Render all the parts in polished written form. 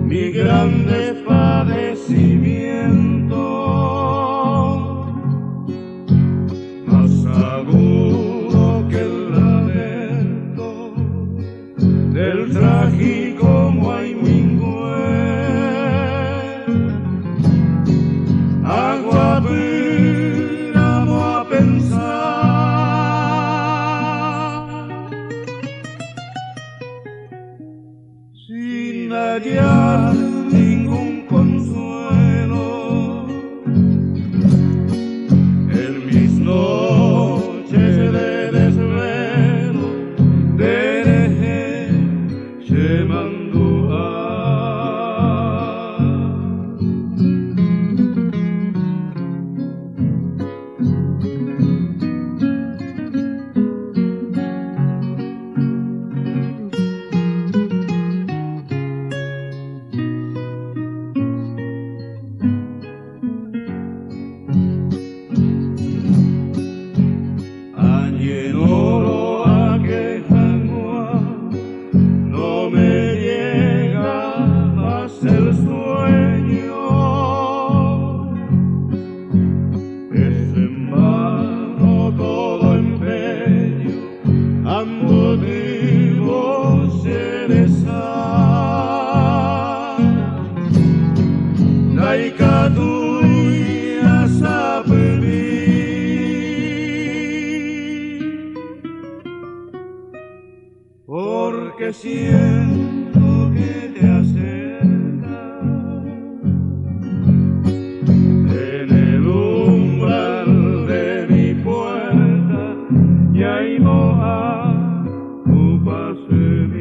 Mi grande padecimiento, más agudo que el lamento del trágico Huaymingüe. Agua vamos a pensar sin hallar ningún consuelo en mis noches de desvelo de Shemandúa. No me llega más el sueño, es en vano todo empeño, ambos vivos cereza. Laika tuya sabe porque siento que te acercas en el umbral de mi puerta y ahí moja tu paso en mí.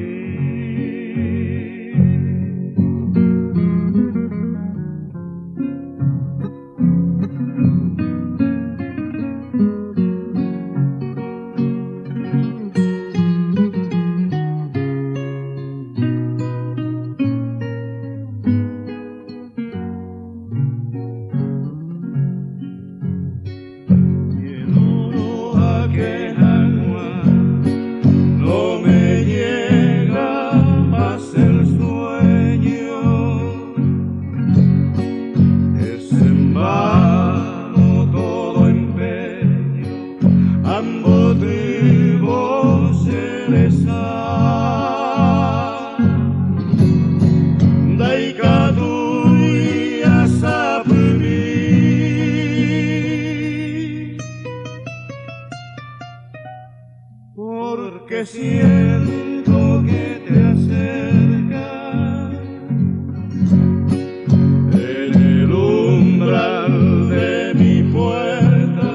No me llega más el sueño, es en vano todo empeño, ambos vivos cereza. Daika tuya sabe porque siento que te acercas en el umbral de mi puerta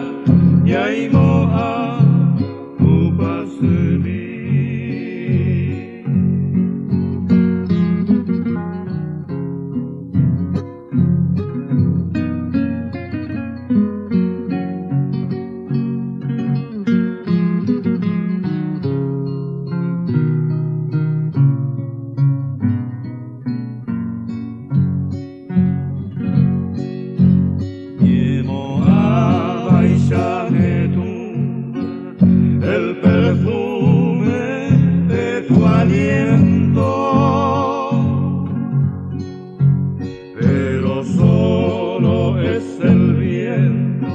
y ahí moja tu paso en mí. El perfume de tu aliento, pero solo es el viento,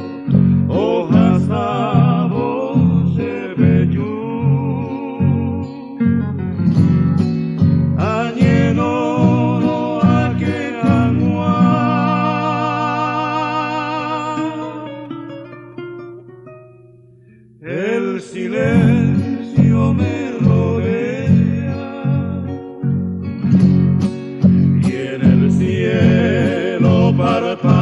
hojas a voz de bellú. Añeno a que agua el silencio me rodea y en el cielo parpadea